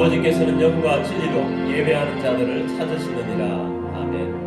아버지께서는 영과 진리로 예배하는 자들을 찾으시느니라. 아멘.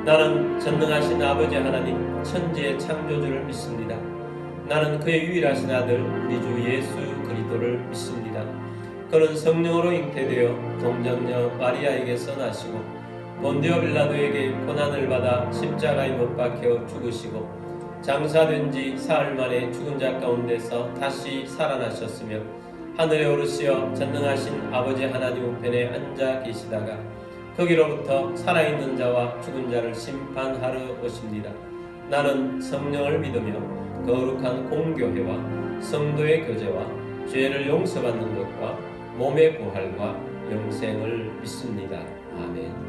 나는 전능하신 아버지 하나님 천지의 창조주를 믿습니다. 나는 그의 유일하신 아들 우리 주 예수 그리스도를 믿습니다. 그는 성령으로 잉태되어 동정녀 마리아에게서 나시고 본디오 빌라도에게 고난을 받아 십자가에 못 박혀 죽으시고 장사된 지 사흘 만에 죽은 자 가운데서 다시 살아나셨으며 하늘에 오르시어 전능하신 아버지 하나님 우편에 앉아 계시다가 거기로부터 살아있는 자와 죽은 자를 심판하러 오십니다. 나는 성령을 믿으며 거룩한 공교회와 성도의 교제와 죄를 용서받는 것과 몸의 부활과 영생을 믿습니다. 아멘.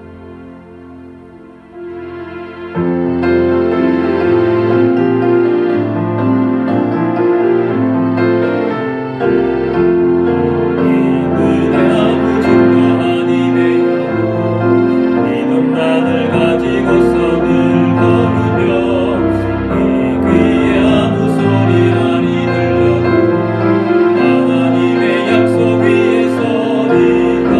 하나님의 약속 위에서 네가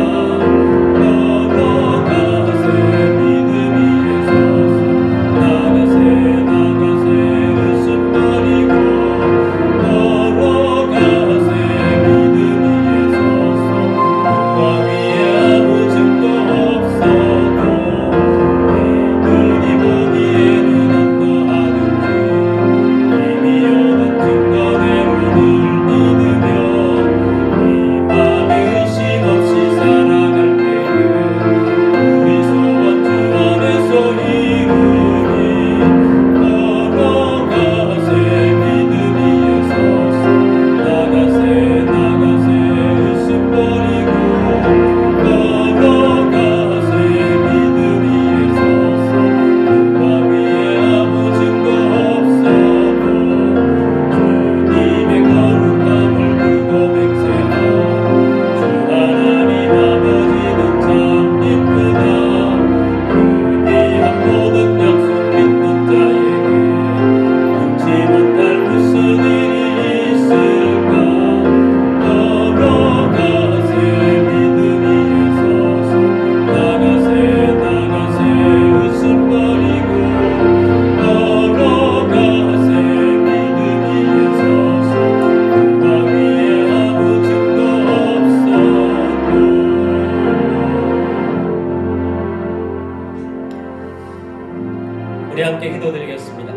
우리 함께 기도드리겠습니다.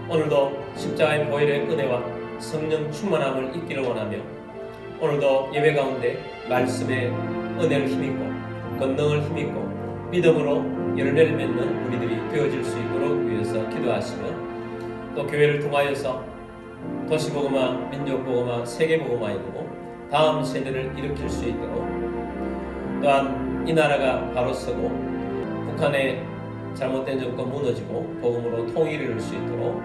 오늘도 십자가의 보혈의 은혜와 성령 충만함을 잊기를 원하며 오늘도 예배 가운데 말씀의 은혜를 힘입고 권능을 힘입고 믿음으로 열매를 맺는 우리들이 되어질 수 있도록 위해서 기도하시며 또 교회를 통하여서 도시복음화, 민족복음화, 세계복음화 이루고 다음 세대를 일으킬 수 있도록 또한 이 나라가 바로 서고 북한의 잘못된 정권 무너지고 복음으로 통일을 이룰 수 있도록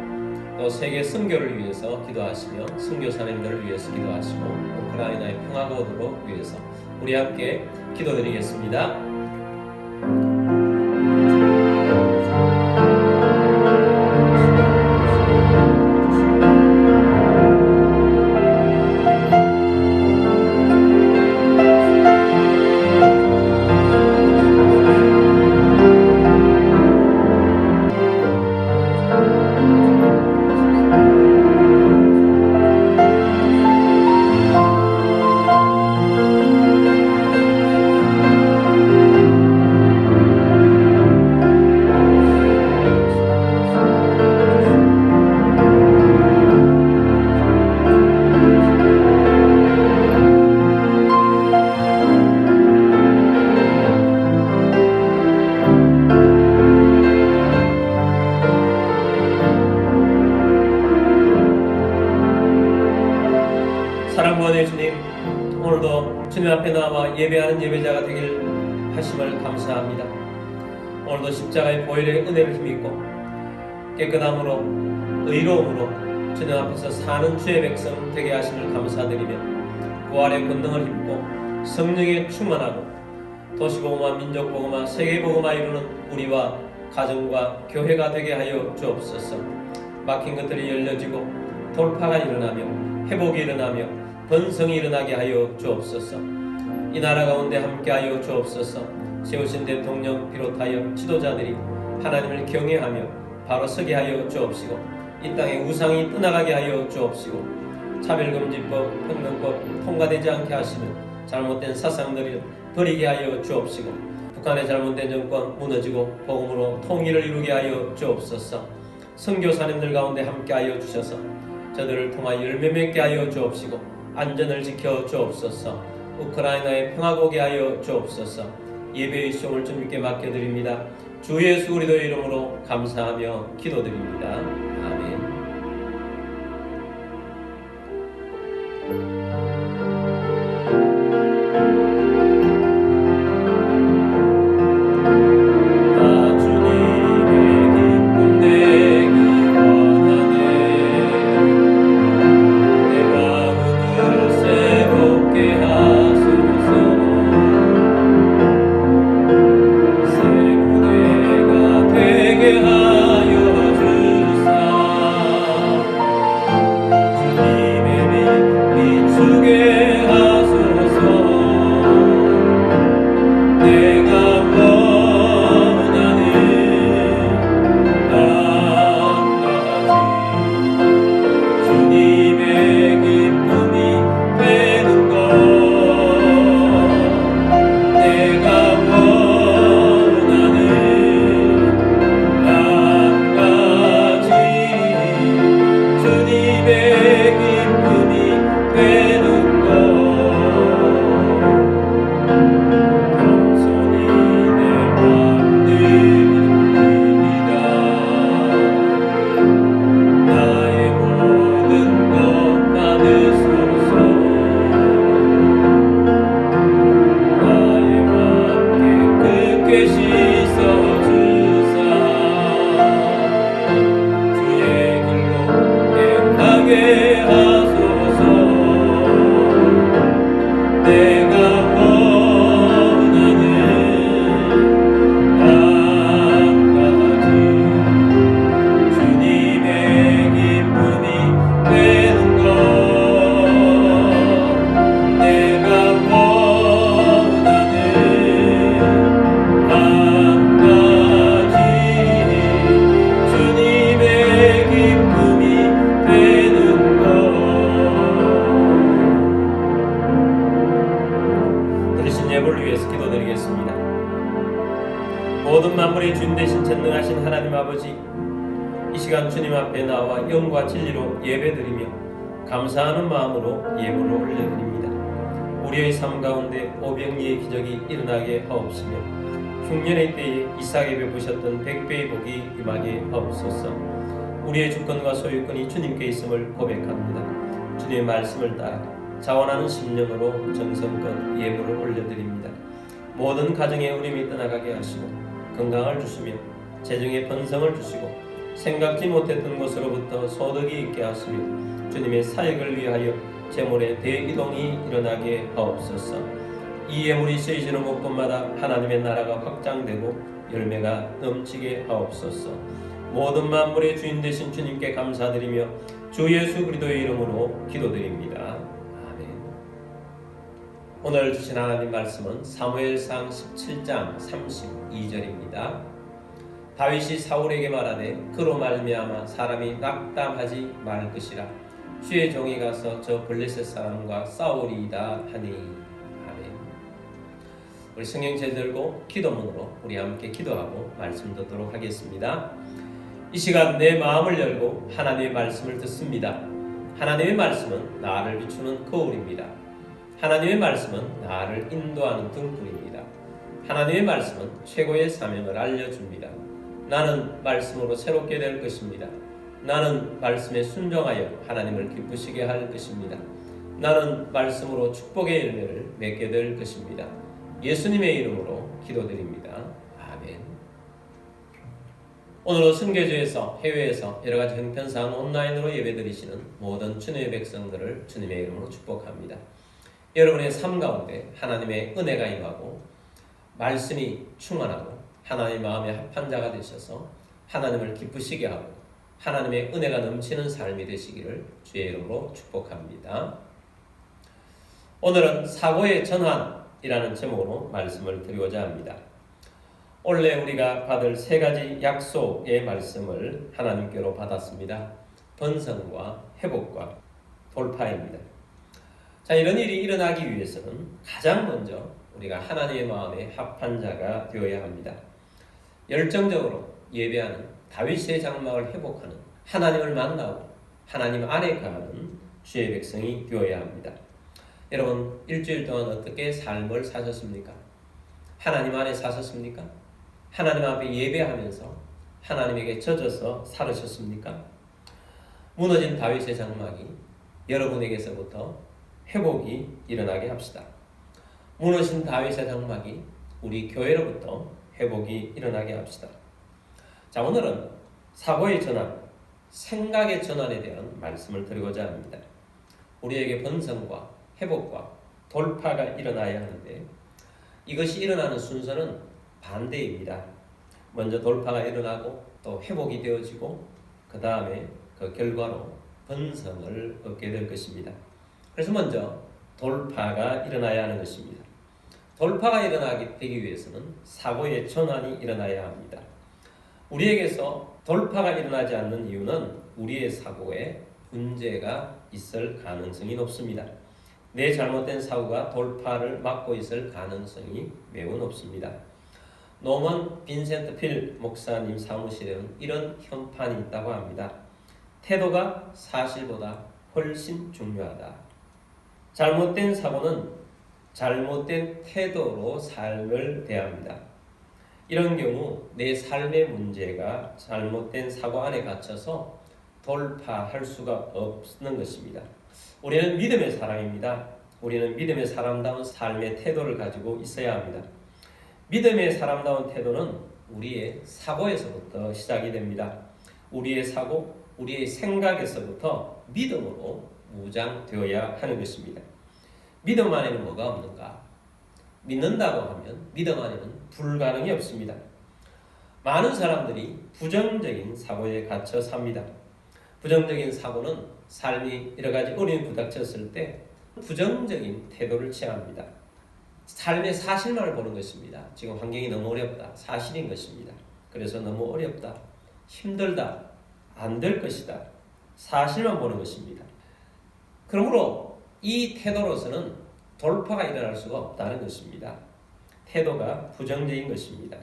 또 세계 선교를 위해서 기도하시며 선교 사명들을 위해서 기도하시고 우크라이나의 평화가 오도록 위해서 우리 함께 기도드리겠습니다. 사랑구원의 주님, 오늘도 주님 앞에 나와 예배하는 예배자가 되길 하심을 감사합니다. 오늘도 십자가의 보혈의 은혜를 힘입고 깨끗함으로 의로움으로 주님 앞에서 사는 주의 백성 되게 하심을 감사드리며 부활의 권능을 힘입고 성령에 충만하고 도시복음화, 민족복음화, 세계복음화 이루는 우리와 가정과 교회가 되게 하여 주옵소서. 막힌 것들이 열려지고 돌파가 일어나며 회복이 일어나며 번성이 일어나게 하여 주옵소서. 이 나라 가운데 함께하여 주옵소서. 세우신 대통령 비롯하여 지도자들이 하나님을 경외하며 바로 서게 하여 주옵시고 이 땅의 우상이 떠나가게 하여 주옵시고 차별금지법, 평등법 통과되지 않게 하시며 잘못된 사상들을 버리게 하여 주옵시고 북한의 잘못된 정권 무너지고 복음으로 통일을 이루게 하여 주옵소서. 선교사님들 가운데 함께하여 주셔서 저들을 통하여 열매 맺게 하여 주옵시고 안전을 지켜 주옵소서. 우크라이나에 평화가 오게 하여 주옵소서. 예배의 시험을 주님께 맡겨드립니다. 주 예수 그리스도의 이름으로 감사하며 기도드립니다. 아멘. 하여 주사 모든 만물의 주인 되신 전능하신 하나님 아버지, 이 시간 주님 앞에 나와 영과 진리로 예배드리며 감사하는 마음으로 예물을 올려드립니다. 우리의 삶 가운데 오병이의 기적이 일어나게 하옵시며 흉년의 때에 이삭에 베푸셨던 백배의 복이 임하게 하옵소서. 우리의 주권과 소유권이 주님께 있음을 고백합니다. 주님의 말씀을 따라 자원하는 심령으로 정성껏 예물을 올려드립니다. 모든 가정에 우림이 떠나가게 하시고 건강을 주시며 재정에 번성을 주시고 생각지 못했던 곳으로부터 소득이 있게 하시며 주님의 사역을 위하여 재물의 대이동이 일어나게 하옵소서. 이 예물이 쓰여지는 곳곳마다 하나님의 나라가 확장되고 열매가 넘치게 하옵소서. 모든 만물의 주인 되신 주님께 감사드리며 주 예수 그리스도의 이름으로 기도드립니다. 아멘. 오늘 주신 하나님 말씀은 사무엘상 17장 32절입니다. 다윗이 사울에게 말하되 그로 말미암아 사람이 낙담하지 말 것이라 주의 종이 가서 저 블레셋 사람과 싸우리이다 하니. 아멘. 우리 성경책 들고 기도문으로 우리 함께 기도하고 말씀 듣도록 하겠습니다. 이 시간 내 마음을 열고 하나님의 말씀을 듣습니다. 하나님의 말씀은 나를 비추는 거울입니다. 하나님의 말씀은 나를 인도하는 등불입니다. 하나님의 말씀은 최고의 사명을 알려줍니다. 나는 말씀으로 새롭게 될 것입니다. 나는 말씀에 순종하여 하나님을 기쁘시게 할 것입니다. 나는 말씀으로 축복의 열매를 맺게 될 것입니다. 예수님의 이름으로 기도드립니다. 아멘. 오늘은 선교지에서 해외에서 여러가지 형편상 온라인으로 예배드리시는 모든 주님의 백성들을 주님의 이름으로 축복합니다. 여러분의 삶 가운데 하나님의 은혜가 임하고 말씀이 충만하고 하나님의 마음에 합한 자가 되셔서 하나님을 기쁘시게 하고 하나님의 은혜가 넘치는 삶이 되시기를 주의 이름으로 축복합니다. 오늘은 사고의 전환이라는 제목으로 말씀을 드리고자 합니다. 원래 우리가 받을 세 가지 약속의 말씀을 하나님께로 받았습니다. 번성과 회복과 돌파입니다. 자, 이런 일이 일어나기 위해서는 가장 먼저 우리가 하나님의 마음에 합한 자가 되어야 합니다. 열정적으로 예배하는 다윗의 장막을 회복하는 하나님을 만나고 하나님 안에 가는 주의 백성이 되어야 합니다. 여러분, 일주일 동안 어떻게 삶을 사셨습니까? 하나님 안에 사셨습니까? 하나님 앞에 예배하면서 하나님에게 젖어서 살으셨습니까? 무너진 다윗의 장막이 여러분에게서부터 회복이 일어나게 합시다. 무너진 다윗의 장막이 우리 교회로부터 회복이 일어나게 합시다. 자, 오늘은 사고의 전환, 생각의 전환에 대한 말씀을 드리고자 합니다. 우리에게 번성과 회복과 돌파가 일어나야 하는데 이것이 일어나는 순서는 반대입니다. 먼저 돌파가 일어나고 또 회복이 되어지고 그 다음에 그 결과로 번성을 얻게 될 것입니다. 그래서 먼저 돌파가 일어나야 하는 것입니다. 돌파가 일어나게 되기 위해서는 사고의 전환이 일어나야 합니다. 우리에게서 돌파가 일어나지 않는 이유는 우리의 사고에 문제가 있을 가능성이 높습니다. 내 잘못된 사고가 돌파를 막고 있을 가능성이 매우 높습니다. 노먼 빈센트 필 목사님 사무실에는 이런 현판이 있다고 합니다. 태도가 사실보다 훨씬 중요하다. 잘못된 사고는 잘못된 태도로 삶을 대합니다. 이런 경우 내 삶의 문제가 잘못된 사고 안에 갇혀서 돌파할 수가 없는 것입니다. 우리는 믿음의 사람입니다. 우리는 믿음의 사람다운 삶의 태도를 가지고 있어야 합니다. 믿음의 사람다운 태도는 우리의 사고에서부터 시작이 됩니다. 우리의 사고, 우리의 생각에서부터 믿음으로 무장되어야 하는 것입니다. 믿음 안에는 뭐가 없는가? 믿는다고 하면 믿음 안에는 불가능이 없습니다. 많은 사람들이 부정적인 사고에 갇혀 삽니다. 부정적인 사고는 삶이 여러 가지 어려움이 부닥쳤을 때 부정적인 태도를 취합니다. 삶의 사실만을 보는 것입니다. 지금 환경이 너무 어렵다. 사실인 것입니다. 그래서 너무 어렵다. 힘들다. 안 될 것이다. 사실만 보는 것입니다. 그러므로 이 태도로서는 돌파가 일어날 수가 없다는 것입니다. 태도가 부정적인 것입니다.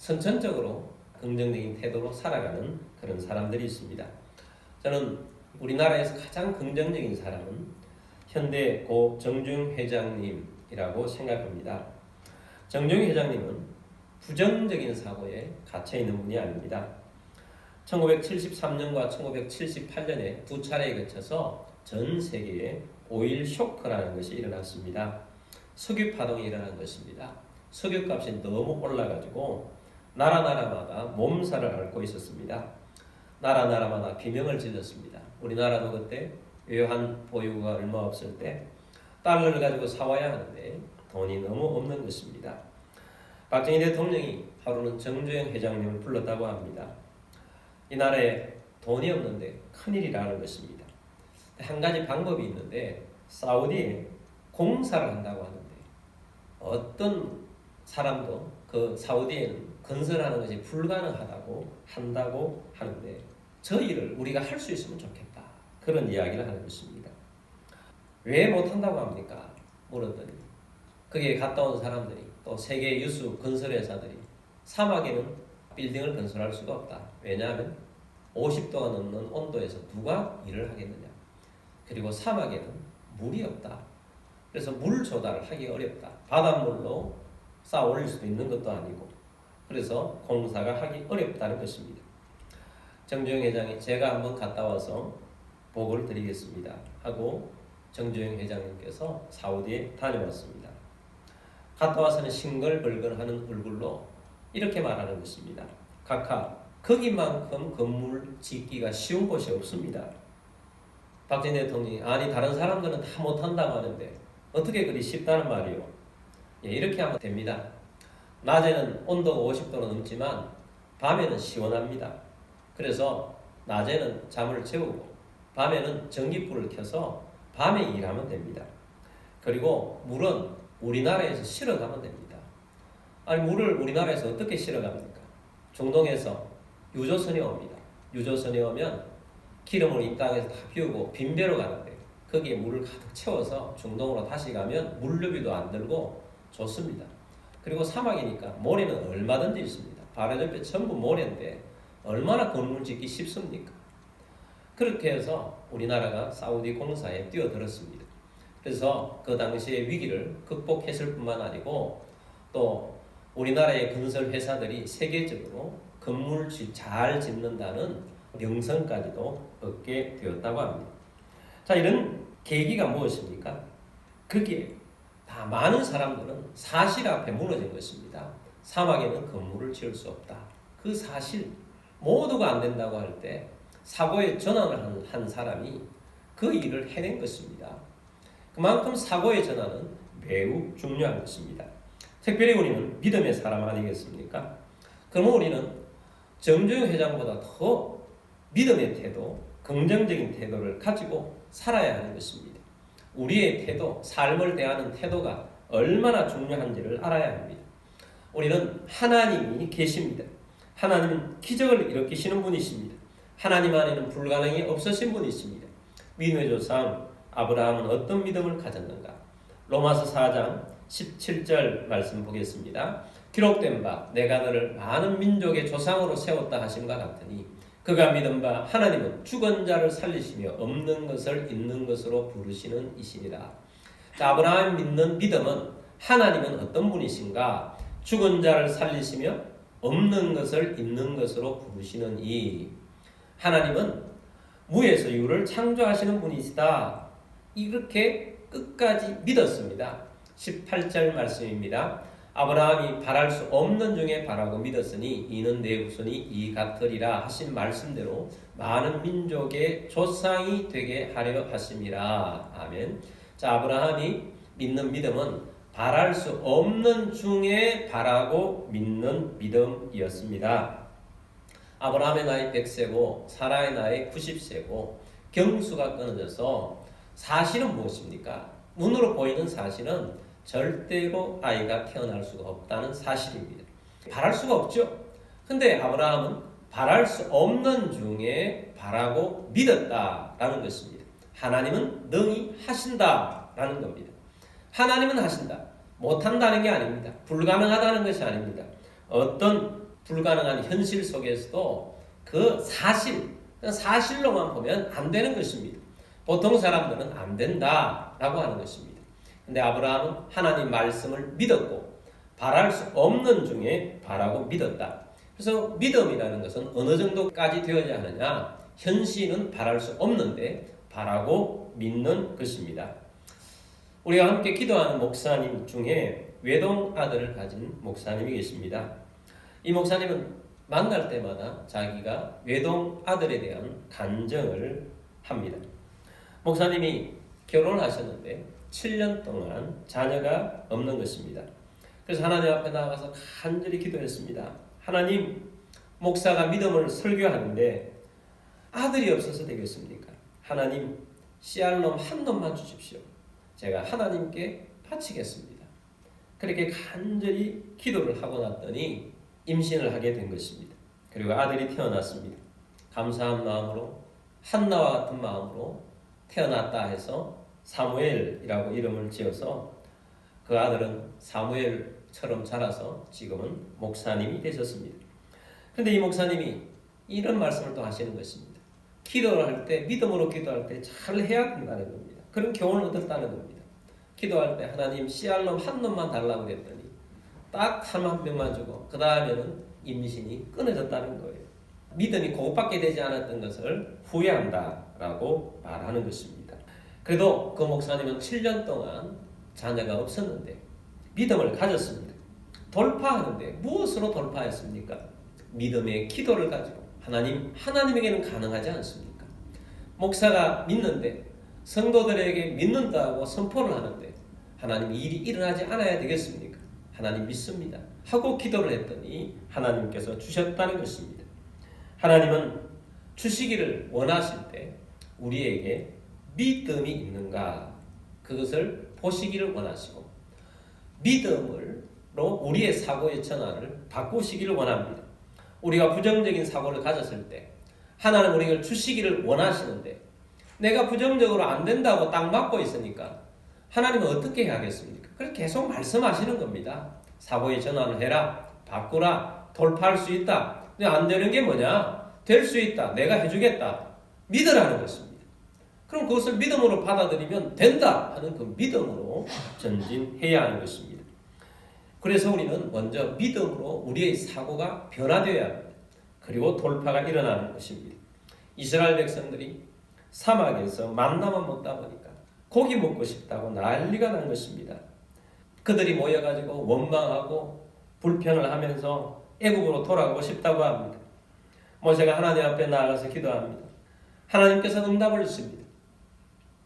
선천적으로 긍정적인 태도로 살아가는 그런 사람들이 있습니다. 저는 우리나라에서 가장 긍정적인 사람은 현대 고 정중 회장님이라고 생각합니다. 정중 회장님은 부정적인 사고에 갇혀있는 분이 아닙니다. 1973년과 1978년에 두 차례에 걸쳐서 전 세계에 오일 쇼크라는 것이 일어났습니다. 석유 파동이 일어난 것입니다. 석유값이 너무 올라가지고 나라마다 몸살을 앓고 있었습니다. 나라마다 비명을 질렀습니다. 우리나라도 그때 외환 보유가 얼마 없을 때 달러를 가지고 사와야 하는데 돈이 너무 없는 것입니다. 박정희 대통령이 하루는 정주영 회장님을 불렀다고 합니다. 이 나라에 돈이 없는데 큰일이라는 것입니다. 한 가지 방법이 있는데 사우디에 공사를 한다고 하는데 어떤 사람도 그 사우디에는 건설하는 것이 불가능하다고 한다고 하는데 저 일을 우리가 할 수 있으면 좋겠다. 그런 이야기를 하는 것입니다. 왜 못한다고 합니까? 물었더니 거기에 갔다 온 사람들이 또 세계 유수 건설회사들이 사막에는 빌딩을 건설할 수가 없다. 왜냐하면 50도가 넘는 온도에서 누가 일을 하겠느냐. 그리고 사막에는 물이 없다. 그래서 물 조달을 하기 어렵다. 바닷물로 쌓아 올릴 수도 있는 것도 아니고 그래서 공사가 하기 어렵다는 것입니다. 정주영 회장이 제가 한번 갔다 와서 보고를 드리겠습니다 하고 정주영 회장님께서 사우디에 다녀왔습니다. 갔다 와서는 싱글벙글하는 얼굴로 이렇게 말하는 것입니다. 각하, 거기만큼 건물 짓기가 쉬운 곳이 없습니다. 박정희 대통령이 아니 다른 사람들은 다 못한다고 하는데 어떻게 그리 쉽다는 말이요. 예, 이렇게 하면 됩니다. 낮에는 온도가 50도로 넘지만 밤에는 시원합니다. 그래서 낮에는 잠을 재우고 밤에는 전기불을 켜서 밤에 일하면 됩니다. 그리고 물은 우리나라에서 실어가면 됩니다. 아니 물을 우리나라에서 어떻게 실어갑니까? 중동에서 유조선이 옵니다. 유조선이 오면 기름을 이 땅에서 다 비우고 빈배로 가는데 거기에 물을 가득 채워서 중동으로 다시 가면 물류비도 안 들고 좋습니다. 그리고 사막이니까 모래는 얼마든지 있습니다. 바로 옆에 전부 모래인데 얼마나 건물 짓기 쉽습니까? 그렇게 해서 우리나라가 사우디 공사에 뛰어들었습니다. 그래서 그 당시의 위기를 극복했을 뿐만 아니고 또 우리나라의 건설 회사들이 세계적으로 건물 잘 짓는다는 명성까지도 얻게 되었다고 합니다. 자, 이런 계기가 무엇입니까? 그게 다 많은 사람들은 사실 앞에 무너진 것입니다. 사막에는 건물을 지을 수 없다. 그 사실 모두가 안 된다고 할 때 사고의 전환을 한 사람이 그 일을 해낸 것입니다. 그만큼 사고의 전환은 매우 중요한 것입니다. 특별히 우리는 믿음의 사람 아니겠습니까? 그러면 우리는 정주영 회장보다 더 믿음의 태도, 긍정적인 태도를 가지고 살아야 하는 것입니다. 우리의 태도, 삶을 대하는 태도가 얼마나 중요한지를 알아야 합니다. 우리는 하나님이 계십니다. 하나님은 기적을 일으키시는 분이십니다. 하나님 안에는 불가능이 없으신 분이십니다. 믿음의 조상 아브라함은 어떤 믿음을 가졌는가? 로마서 4장 17절 말씀 보겠습니다. 기록된 바 내가 너를 많은 민족의 조상으로 세웠다 하심과 같으니 그가 믿은 바 하나님은 죽은 자를 살리시며 없는 것을 있는 것으로 부르시는 이시니라. 자, 아브라함이 믿는 믿음은 하나님은 어떤 분이신가? 죽은 자를 살리시며 없는 것을 있는 것으로 부르시는 이 하나님은 무에서 유를 창조하시는 분이시다. 이렇게 끝까지 믿었습니다. 18절 말씀입니다. 아브라함이 바랄 수 없는 중에 바라고 믿었으니 이는 내 후손이 이 같으리라 하신 말씀대로 많은 민족의 조상이 되게 하려 하심이라. 아멘. 자, 아브라함이 믿는 믿음은 바랄 수 없는 중에 바라고 믿는 믿음이었습니다. 아브라함의 나이 100세고 사라의 나이 90세고 경수가 끊어져서 사실은 무엇입니까? 눈으로 보이는 사실은 절대로 아이가 태어날 수가 없다는 사실입니다. 바랄 수가 없죠. 근데 아브라함은 바랄 수 없는 중에 바라고 믿었다라는 것입니다. 하나님은 능히 하신다라는 겁니다. 하나님은 하신다. 못한다는 게 아닙니다. 불가능하다는 것이 아닙니다. 어떤 불가능한 현실 속에서도 그 사실로만 보면 안 되는 것입니다. 보통 사람들은 안 된다라고 하는 것입니다. 근데 아브라함은 하나님 말씀을 믿었고 바랄 수 없는 중에 바라고 믿었다. 그래서 믿음이라는 것은 어느 정도까지 되어야 하느냐? 현실은 바랄 수 없는데 바라고 믿는 것입니다. 우리가 함께 기도하는 목사님 중에 외동 아들을 가진 목사님이 계십니다. 이 목사님은 만날 때마다 자기가 외동 아들에 대한 간증을 합니다. 목사님이 결혼을 하셨는데 7년 동안 자녀가 없는 것입니다. 그래서 하나님 앞에 나가서 간절히 기도했습니다. 하나님, 목사가 믿음을 설교하는데 아들이 없어서 되겠습니까? 하나님, 씨알 놈 한 놈만 주십시오. 제가 하나님께 바치겠습니다. 그렇게 간절히 기도를 하고 났더니 임신을 하게 된 것입니다. 그리고 아들이 태어났습니다. 감사한 마음으로, 한나와 같은 마음으로 태어났다 해서 사무엘이라고 이름을 지어서 그 아들은 사무엘처럼 자라서 지금은 목사님이 되셨습니다. 그런데 이 목사님이 이런 말씀을 또 하시는 것입니다. 기도를 할 때, 믿음으로 기도할 때 잘 해야 된다는 겁니다. 그런 교훈을 얻었다는 겁니다. 기도할 때 하나님 씨알 놈 한 놈만 달라고 그랬더니 딱 한 명만 주고 그 다음에는 임신이 끊어졌다는 거예요. 믿음이 그것밖에 되지 않았던 것을 후회한다라고 말하는 것입니다. 그래도 그 목사님은 7년 동안 자녀가 없었는데 믿음을 가졌습니다. 돌파하는데 무엇으로 돌파했습니까? 믿음의 기도를 가지고 하나님에게는 가능하지 않습니까? 목사가 믿는데 성도들에게 믿는다고 선포를 하는데 하나님 일이 일어나지 않아야 되겠습니까? 하나님 믿습니다 하고 기도를 했더니 하나님께서 주셨다는 것입니다. 하나님은 주시기를 원하실 때 우리에게 믿음이 있는가 그것을 보시기를 원하시고 믿음으로 우리의 사고의 전환을 바꾸시기를 원합니다. 우리가 부정적인 사고를 가졌을 때 하나님 우리를 주시기를 원하시는데 내가 부정적으로 안 된다고 딱 막고 있으니까 하나님은 어떻게 해야겠습니까? 그래서 계속 말씀하시는 겁니다. 사고의 전환을 해라, 바꾸라, 돌파할 수 있다. 근데 안 되는 게 뭐냐? 될 수 있다. 내가 해주겠다. 믿으라는 것입니다. 그럼 그것을 믿음으로 받아들이면 된다 하는 그 믿음으로 전진해야 하는 것입니다. 그래서 우리는 먼저 믿음으로 우리의 사고가 변화되어야 합니다. 그리고 돌파가 일어나는 것입니다. 이스라엘 백성들이 사막에서 만나만 먹다 보니까 고기 먹고 싶다고 난리가 난 것입니다. 그들이 모여가지고 원망하고 불평을 하면서 애국으로 돌아가고 싶다고 합니다. 모세가 하나님 앞에 나아가서 기도합니다. 하나님께서 응답을 주십니다.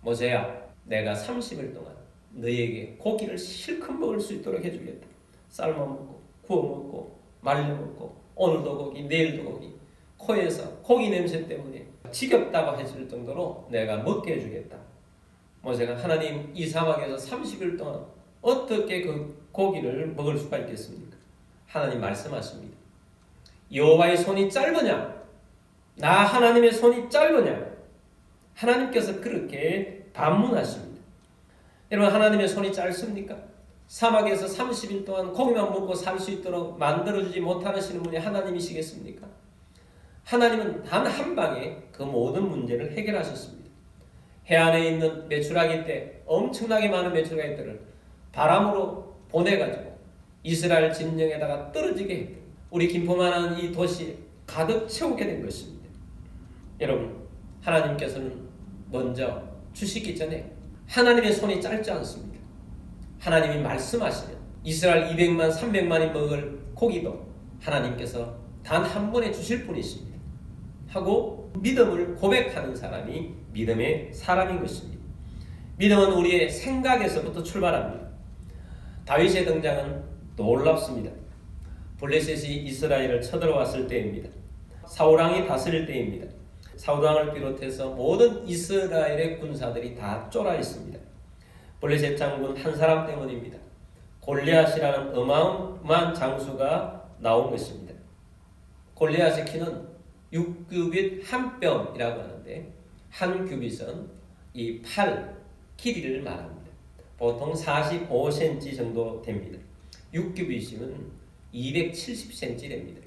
모세야, 내가 30일 동안 너희에게 고기를 실컷 먹을 수 있도록 해주겠다. 삶아 먹고 구워 먹고 말려 먹고 오늘도 고기 내일도 고기 코에서 고기 냄새 때문에 지겹다고 했을 정도로 내가 먹게 해주겠다. 모세가 하나님 이 사막에서 30일 동안 어떻게 그 고기를 먹을 수가 있겠습니까? 하나님 말씀하십니다. 여호와의 손이 짧으냐? 나 하나님의 손이 짧으냐? 하나님께서 그렇게 반문하십니다. 여러분 하나님의 손이 짧습니까? 사막에서 30일 동안 고기만 먹고 살 수 있도록 만들어주지 못하시는 분이 하나님이시겠습니까? 하나님은 단 한 방에 그 모든 문제를 해결하셨습니다. 해안에 있는 메추라기 때 엄청나게 많은 메추라기들을 바람으로 보내가지고 이스라엘 진영에다가 떨어지게 했고 우리 김포만한 이 도시에 가득 채우게 된 것입니다. 여러분 하나님께서는 먼저 주시기 전에 하나님의 손이 짧지 않습니다. 하나님이 말씀하시면 이스라엘 200만 300만이 먹을 고기도 하나님께서 단 한 번에 주실 분이십니다. 하고 믿음을 고백하는 사람이 믿음의 사람인 것입니다. 믿음은 우리의 생각에서부터 출발합니다. 다윗의 등장은 놀랍습니다. 블레셋이 이스라엘을 쳐들어왔을 때입니다. 사울왕이 다스릴 때입니다. 사울왕을 비롯해서 모든 이스라엘의 군사들이 다 쫄아 있습니다. 블레셋 장군 한 사람 때문입니다. 골리앗이라는 어마어마한 장수가 나온 것입니다. 골리앗의 키는 6규빗 한 뼘이라고 하는데 한 규빗은 이 팔 길이를 말합니다. 보통 45cm 정도 됩니다. 6규빗이면 270cm 됩니다.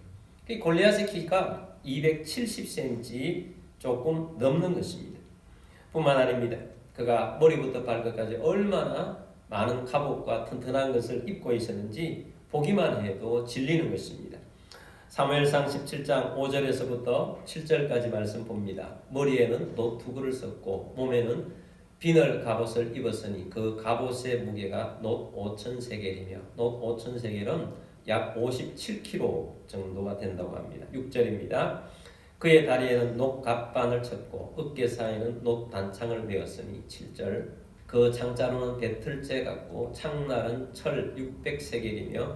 골리앗의 키가 270cm 조금 넘는 것입니다. 뿐만 아닙니다. 그가 머리부터 발끝까지 얼마나 많은 갑옷과 튼튼한 것을 입고 있었는지 보기만 해도 질리는 것입니다. 사무엘상 17장 5절에서부터 7절까지 말씀 봅니다. 머리에는 노투구를 썼고 몸에는 비늘 갑옷을 입었으니 그 갑옷의 무게가 놋 5,000세겔이며 놋 5,000세겔은 약 57kg 정도가 된다고 합니다. 6절입니다. 그의 다리에는 놋 갑반을 쳤고 어깨 사이에는 놋 단창을 메었으니 7절 그 창자루는 배틀째 같고 창날은 철 600세겔이며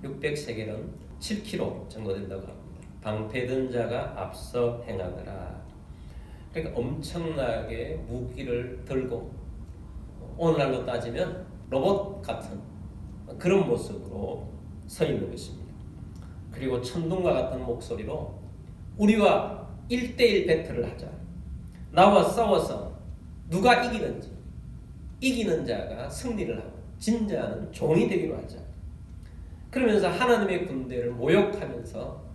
600세겔은 7kg 정도 된다고 합니다. 방패든 자가 앞서 행하더라. 그러니까 엄청나게 무기를 들고 오늘날로 따지면 로봇 같은 그런 모습으로 서 있는 것입니다. 그리고 천둥과 같은 목소리로 우리와 1대1 배틀을 하자. 나와 싸워서 누가 이기는지 이기는 자가 승리를 하고 진 자는 종이 되기로 하자. 그러면서 하나님의 군대를 모욕하면서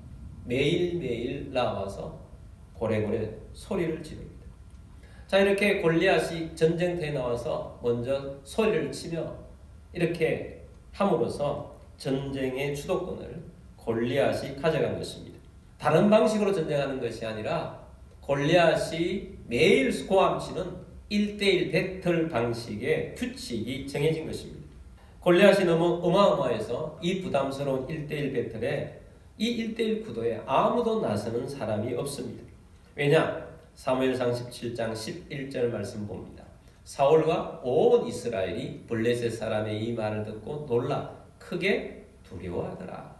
매일매일 나와서 고래고래 소리를 지릅니다. 자, 이렇게 골리앗이 전쟁터에 나와서 먼저 소리를 치며 이렇게 함으로써 전쟁의 주도권을 골리앗이 가져간 것입니다. 다른 방식으로 전쟁하는 것이 아니라 골리앗이 매일 고함치는 1대1 배틀 방식의 규칙이 정해진 것입니다. 골리앗이 너무 어마어마해서 이 부담스러운 1대1 배틀에 이 1대1 구도에 아무도 나서는 사람이 없습니다. 왜냐? 사무엘상 17장 11절 말씀 봅니다. 사울과 온 이스라엘이 블레셋 사람의 이 말을 듣고 놀라 크게 두려워하더라.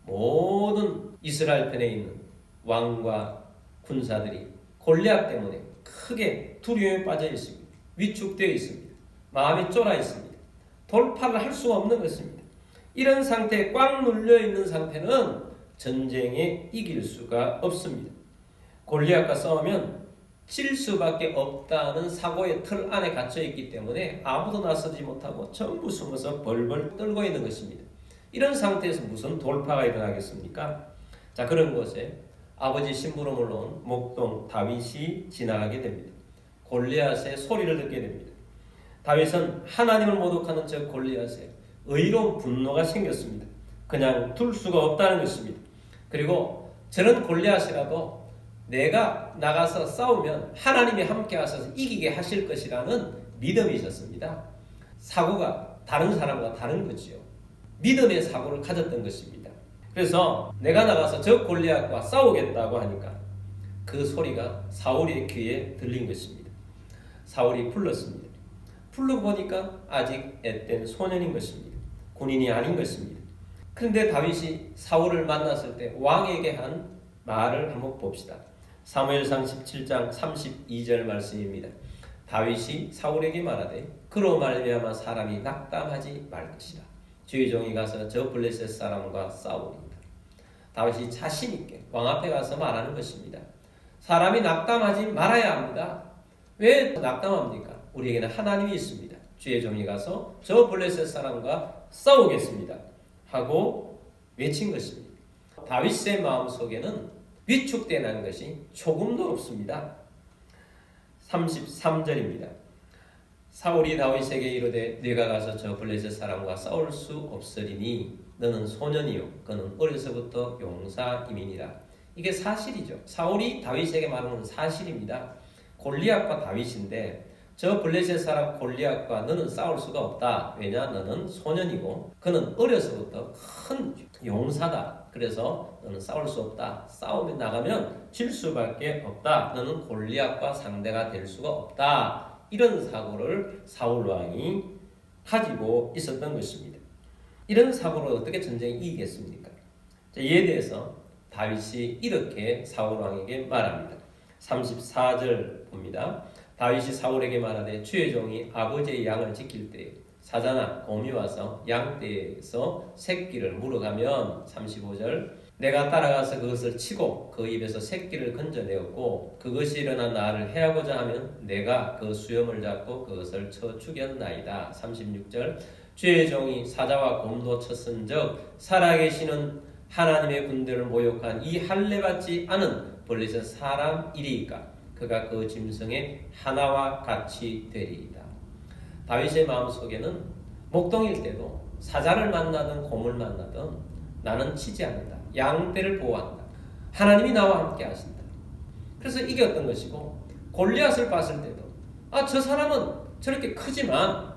모든 이스라엘 편에 있는 왕과 군사들이 골리앗 때문에 크게 두려움에 빠져 있습니다. 위축되어 있습니다. 마음이 쫄아 있습니다. 돌파를 할 수 없는 것입니다. 이런 상태에 꽉 눌려 있는 상태는 전쟁에 이길 수가 없습니다. 골리앗과 싸우면 질 수밖에 없다는 사고의 틀 안에 갇혀 있기 때문에 아무도 나서지 못하고 전부 숨어서 벌벌 떨고 있는 것입니다. 이런 상태에서 무슨 돌파가 일어나겠습니까? 자, 그런 곳에 아버지 심부름을 온 목동 다윗이 지나가게 됩니다. 골리앗의 소리를 듣게 됩니다. 다윗은 하나님을 모독하는 저 골리앗에 의로운 분노가 생겼습니다. 그냥 둘 수가 없다는 것입니다. 그리고 저런 골리앗이라도 내가 나가서 싸우면 하나님이 함께 하셔서 이기게 하실 것이라는 믿음이 있었습니다. 사고가 다른 사람과 다른 거지요. 믿음의 사고를 가졌던 것입니다. 그래서 내가 나가서 저 골리앗과 싸우겠다고 하니까 그 소리가 사울의 귀에 들린 것입니다. 사울이 불렀습니다. 부르고 보니까 아직 앳된 소년인 것입니다. 군인이 아닌 것입니다. 그런데 다윗이 사울을 만났을 때 왕에게 한 말을 한번 봅시다. 사무엘상 17장 32절 말씀입니다. 다윗이 사울에게 말하되 그로 말미암아 사람이 낙담하지 말 것이라. 주의 종이 가서 저 블레셋 사람과 싸우리이다. 다윗이 자신 있게 왕 앞에 가서 말하는 것입니다. 사람이 낙담하지 말아야 합니다. 왜 낙담합니까? 우리에게는 하나님이 있습니다. 주의 종이 가서 저 블레셋 사람과 싸우겠습니다. 하고 외친 것입니다. 다윗의 마음속에는 위축되는 것이 조금도 없습니다. 33절입니다. 사울이 다윗에게 이르되 네가 가서 저 블레셋 사람과 싸울 수 없으리니 너는 소년이요 그는 어려서부터 용사임이니라. 이게 사실이죠. 사울이 다윗에게 말하는 건 사실입니다. 골리앗과 다윗인데 저 블레셋 사람 골리앗과 너는 싸울 수가 없다. 왜냐? 너는 소년이고 그는 어려서부터 큰 용사다. 그래서 너는 싸울 수 없다. 싸움에 나가면 질 수밖에 없다. 너는 골리앗과 상대가 될 수가 없다. 이런 사고를 사울 왕이 가지고 있었던 것입니다. 이런 사고로 어떻게 전쟁이 이기겠습니까? 이에 대해서 다윗이 이렇게 사울 왕에게 말합니다. 34절 봅니다. 다윗이 사울에게 말하되 주의 종이 아버지의 양을 지킬 때에 사자나 곰이 와서 양떼에서 새끼를 물어가면 35절 내가 따라가서 그것을 치고 그 입에서 새끼를 건져내었고 그것이 일어나 나를 해하고자 하면 내가 그 수염을 잡고 그것을 쳐 죽였나이다. 36절 주의 종이 사자와 곰도 쳤은즉 살아계시는 하나님의 군대를 모욕한 이 할례받지 않은 블레셋 사람 이리이까 그가 그 짐승의 하나와 같이 되리이다. 다윗의 마음속에는 목동일 때도 사자를 만나든 곰을 만나든 나는 치지 않는다. 양떼를 보호한다. 하나님이 나와 함께 하신다. 그래서 이겼던 것이고 골리앗을 봤을 때도 저 사람은 저렇게 크지만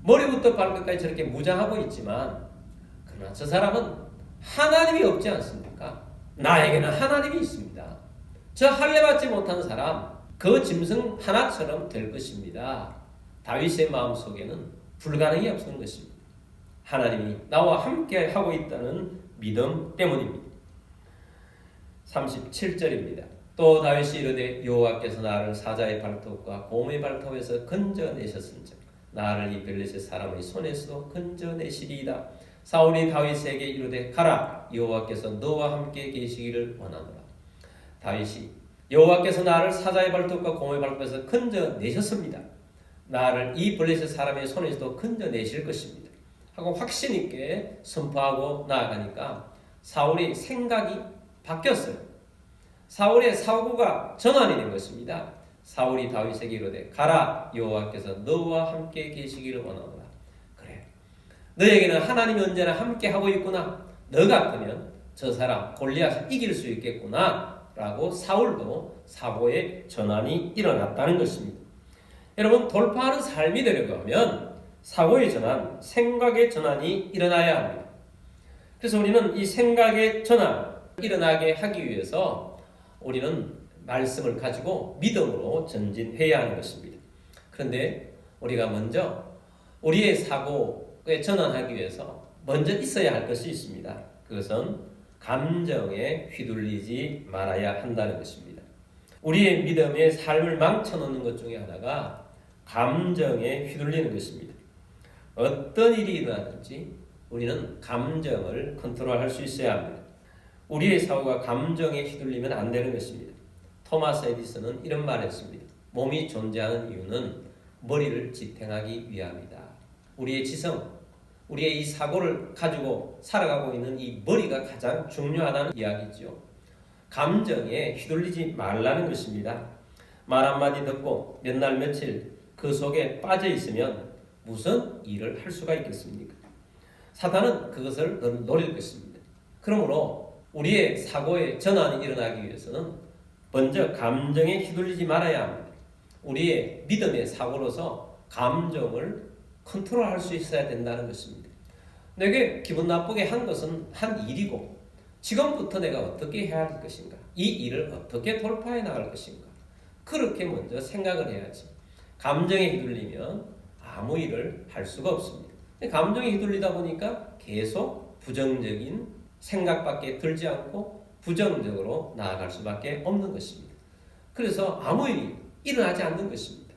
머리부터 발끝까지 저렇게 무장하고 있지만 그러나 저 사람은 하나님이 없지 않습니까? 나에게는 하나님이 있습니다. 저 할례받지 못한 사람 그 짐승 하나처럼 될 것입니다. 다윗의 마음속에는 불가능이 없는 것입니다. 하나님이 나와 함께 하고 있다는 믿음 때문입니다. 37절입니다. 또 다윗이 이르되 여호와께서 나를 사자의 발톱과 곰의 발톱에서 건져내셨은즉 나를 이 블레셋 사람의 손에서도 건져내시리이다. 사울이 다윗에게 이르되 가라 여호와께서 너와 함께 계시기를 원하노라. 다윗이 여호와께서 나를 사자의 발톱과 곰의 발톱에서 건져내셨습니다. 나를 이 블레셋 사람의 손에서도 건져내실 것입니다. 하고 확신 있게 선포하고 나아가니까 사울의 생각이 바뀌었어요. 사울의 사고가 전환이 된 것입니다. 사울이 다윗에게 이르되 가라 여호와께서 너와 함께 계시기를 원하노라. 그래 너에게는 하나님이 언제나 함께 하고 있구나. 너 같으면 저 사람 골리앗을 이길 수 있겠구나 라고 사울도 사고의 전환이 일어났다는 것입니다. 여러분 돌파하는 삶이 되려고 하면 사고의 전환, 생각의 전환이 일어나야 합니다. 그래서 우리는 이 생각의 전환 일어나게 하기 위해서 우리는 말씀을 가지고 믿음으로 전진해야 하는 것입니다. 그런데 우리가 먼저 우리의 사고에 전환하기 위해서 먼저 있어야 할 것이 있습니다. 그것은 감정에 휘둘리지 말아야 한다는 것입니다. 우리의 믿음의 삶을 망쳐놓는 것 중에 하나가 감정에 휘둘리는 것입니다. 어떤 일이 일어나든지 우리는 감정을 컨트롤할 수 있어야 합니다. 우리의 사고가 감정에 휘둘리면 안 되는 것입니다. 토마스 에디슨은 이런 말을 했습니다. 몸이 존재하는 이유는 머리를 지탱하기 위함이다. 우리의 지성, 우리의 이 사고를 가지고 살아가고 있는 이 머리가 가장 중요하다는 이야기죠. 감정에 휘둘리지 말라는 것입니다. 말 한마디 듣고 몇 날 며칠 그 속에 빠져 있으면 무슨 일을 할 수가 있겠습니까? 사탄은 그것을 노릴 것입니다. 그러므로 우리의 사고의 전환이 일어나기 위해서는 먼저 감정에 휘둘리지 말아야 합니다. 우리의 믿음의 사고로서 감정을 컨트롤할 수 있어야 된다는 것입니다. 내게 기분 나쁘게 한 것은 한 일이고 지금부터 내가 어떻게 해야 할 것인가? 이 일을 어떻게 돌파해 나갈 것인가? 그렇게 먼저 생각을 해야지. 감정에 휘둘리면 아무 일을 할 수가 없습니다. 감정에 휘둘리다 보니까 계속 부정적인 생각밖에 들지 않고 부정적으로 나아갈 수밖에 없는 것입니다. 그래서 아무 일이 일어나지 않는 것입니다.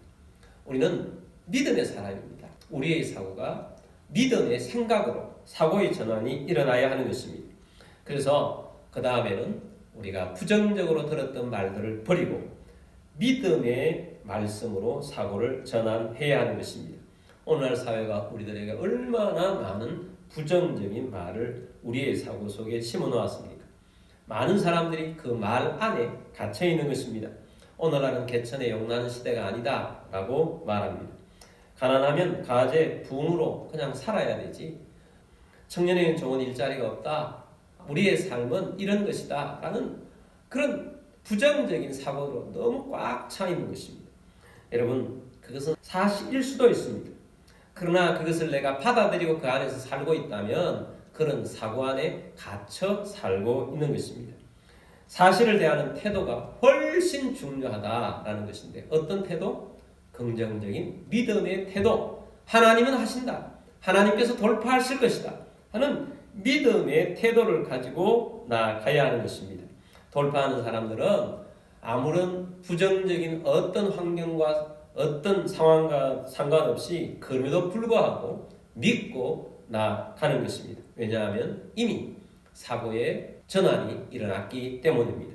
우리는 믿음의 사람입니다. 우리의 사고가 믿음의 생각으로 사고의 전환이 일어나야 하는 것입니다. 그래서 그 다음에는 우리가 부정적으로 들었던 말들을 버리고 믿음의 말씀으로 사고를 전환해야 하는 것입니다. 오늘날 사회가 우리들에게 얼마나 많은 부정적인 말을 우리의 사고 속에 심어놓았습니까? 많은 사람들이 그 말 안에 갇혀 있는 것입니다. 오늘날은 개천에 용나는 시대가 아니다 라고 말합니다. 가난하면 가재, 부흥으로 그냥 살아야 되지. 청년에는 좋은 일자리가 없다. 우리의 삶은 이런 것이다 라는 그런 부정적인 사고로 너무 꽉 차 있는 것입니다. 여러분 그것은 사실일 수도 있습니다. 그러나 그것을 내가 받아들이고 그 안에서 살고 있다면 그런 사고 안에 갇혀 살고 있는 것입니다. 사실을 대하는 태도가 훨씬 중요하다라는 것인데 어떤 태도? 긍정적인 믿음의 태도. 하나님은 하신다. 하나님께서 돌파하실 것이다 하는 믿음의 태도를 가지고 나아가야 하는 것입니다. 돌파하는 사람들은 아무런 부정적인 어떤 환경과 어떤 상황과 상관없이 그럼에도 불구하고 믿고 나아가는 것입니다. 왜냐하면 이미 사고의 전환이 일어났기 때문입니다.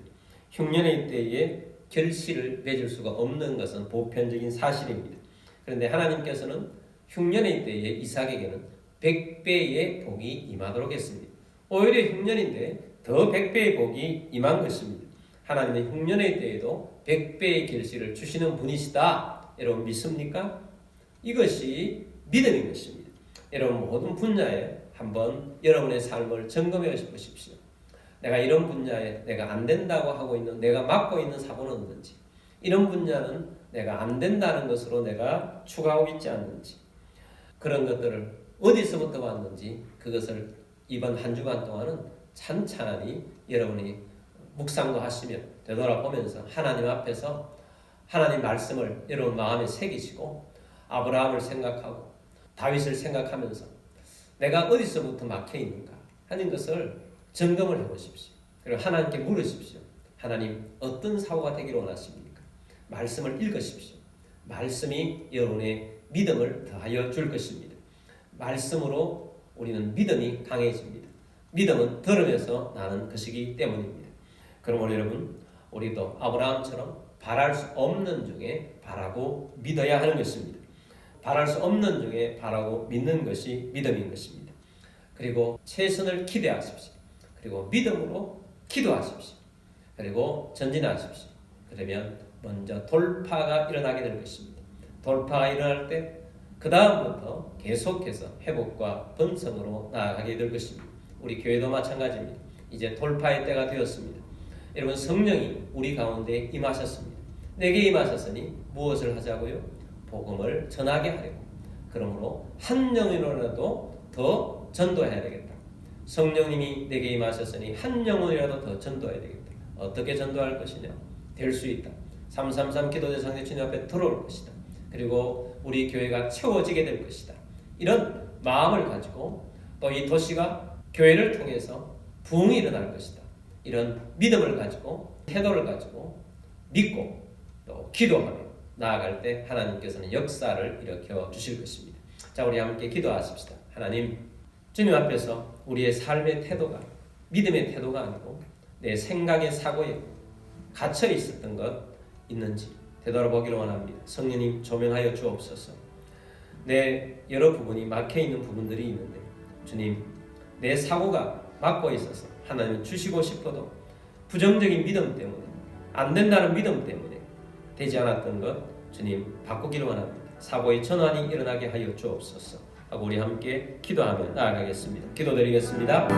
흉년의 때에 결실을 맺을 수가 없는 것은 보편적인 사실입니다. 그런데 하나님께서는 흉년의 때에 이삭에게는 100배의 복이 임하도록 했습니다. 오히려 흉년인데 더 100배의 복이 임한 것입니다. 하나님은 흉년의 때에도 100배의 결실을 주시는 분이시다. 여러분 믿습니까? 이것이 믿음인 것입니다. 여러분 모든 분야에 한번 여러분의 삶을 점검해 보십시오. 내가 이런 분야에 내가 안 된다고 하고 있는, 내가 맡고 있는 사고는 없는지, 이런 분야는 내가 안 된다는 것으로 내가 추구하고 있지 않는지, 그런 것들을 어디서부터 왔는지 그것을 이번 한 주간 동안은 찬찬히 여러분이 묵상도 하시며 되돌아보면서 하나님 앞에서 하나님 말씀을 여러분 마음에 새기시고 아브라함을 생각하고 다윗을 생각하면서 내가 어디서부터 막혀 있는가 하는 것을 점검을 해보십시오. 그리고 하나님께 물으십시오. 하나님 어떤 사고가 되기를 원하십니까? 말씀을 읽으십시오. 말씀이 여러분의 믿음을 더하여 줄 것입니다. 말씀으로 우리는 믿음이 강해집니다. 믿음은 들으면서 나는 것이기 때문입니다. 그러므로 여러분 우리도 아브라함처럼 바랄 수 없는 중에 바라고 믿어야 하는 것입니다. 바랄 수 없는 중에 바라고 믿는 것이 믿음인 것입니다. 그리고 최선을 기대하십시오. 그리고 믿음으로 기도하십시오. 그리고 전진하십시오. 그러면 먼저 돌파가 일어나게 될 것입니다. 돌파가 일어날 때 그 다음부터 계속해서 회복과 번성으로 나아가게 될 것입니다. 우리 교회도 마찬가지입니다. 이제 돌파의 때가 되었습니다. 여러분 성령이 우리 가운데 임하셨습니다. 내게 임하셨으니 무엇을 하자고요? 복음을 전하게 하려고. 그러므로 한 영혼이라도 더 전도해야 되겠다. 성령님이 내게 임하셨으니 한 영혼이라도 더 전도해야 되겠다. 어떻게 전도할 것이냐? 될 수 있다. 333 기도대상대 주님 앞에 들어올 것이다. 그리고 우리 교회가 채워지게 될 것이다. 이런 마음을 가지고 또 이 도시가 교회를 통해서 부흥이 일어날 것이다. 이런 믿음을 가지고 태도를 가지고 믿고 또 기도하며 나아갈 때 하나님께서는 역사를 일으켜 주실 것입니다. 자, 우리 함께 기도하십시다. 하나님, 주님 앞에서 우리의 삶의 태도가 믿음의 태도가 아니고 내 생각의 사고에 갇혀 있었던 것 있는지 되돌아보기를 원합니다. 성령님 조명하여 주옵소서. 내 여러 부분이 막혀있는 부분들이 있는데 주님, 내 사고가 막고 있어서 하나님 주시고 싶어도 부정적인 믿음 때문에 안 된다는 믿음 때문에 되지 않았던 것 주님 바꾸기를 원합니다. 사고의 전환이 일어나게 하여 주옵소서 하고 우리 함께 기도하며 나아가겠습니다. 기도드리겠습니다.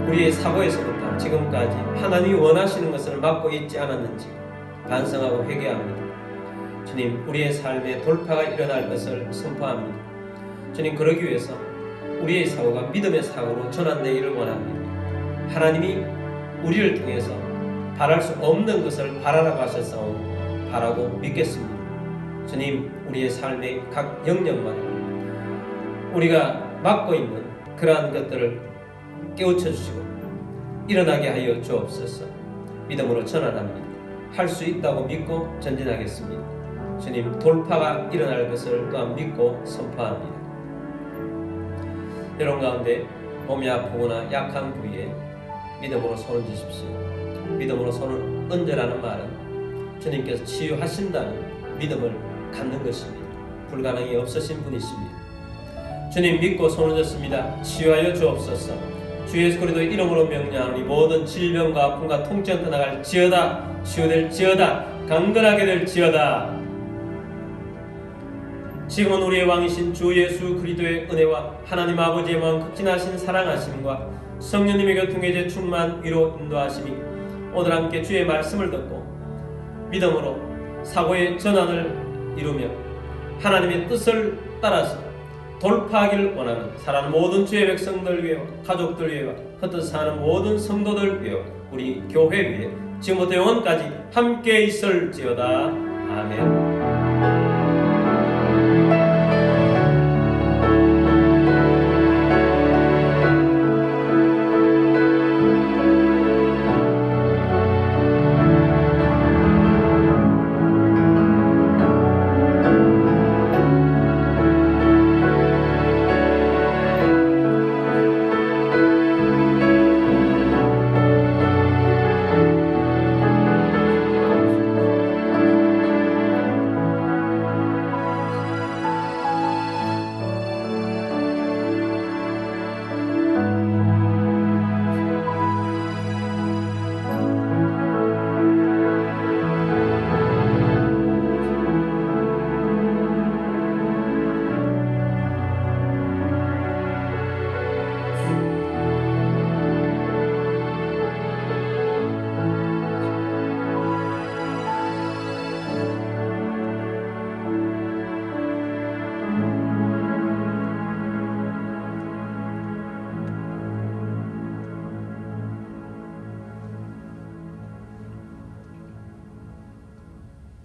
우리의 사고에서부터 지금까지 하나님이 원하시는 것을 막고 있지 않았는지 반성하고 회개합니다. 주님, 우리의 삶에 돌파가 일어날 것을 선포합니다. 주님, 그러기 위해서 우리의 사고가 믿음의 사고로 전환되기를 원합니다. 하나님이 우리를 통해서 바랄 수 없는 것을 바라라고 하셨사오니 바라고 믿겠습니다. 주님, 우리의 삶의 각 영역마다 우리가 맡고 있는 그러한 것들을 깨우쳐 주시고 일어나게 하여 주옵소서. 믿음으로 전환합니다. 할 수 있다고 믿고 전진하겠습니다. 주님, 돌파가 일어날 것을 또한 믿고 선포합니다. 여러분 가운데 몸이 아프거나 약한 부위에 믿음으로 손을 드십시오. 믿음으로 손을 얹으라는 말은 주님께서 치유하신다는 믿음을 갖는 것입니다. 불가능이 없으신 분이십니다. 주님, 믿고 손을 얹었습니다. 치유하여 주옵소서. 주 예수 그리스도의 이름으로 명령하니 모든 질병과 아픔과 통증 떠나갈 지어다. 치유될 지어다. 강건하게 될 지어다. 지금은 우리의 왕이신 주 예수 그리스도의 은혜와 하나님 아버지의 마음 극진하신 사랑하심과 성령님의 교통계제 충만 위로 인도하심이 오늘 함께 주의 말씀을 듣고 믿음으로 사고의 전환을 이루며 하나님의 뜻을 따라서 돌파하기를 원하는 사랑하는 모든 주의 백성들 위해 가족들 위해 흩어져 사는 모든 성도들 위해 우리 교회 위에 지금부터 영원까지 함께 있을지어다. 아멘.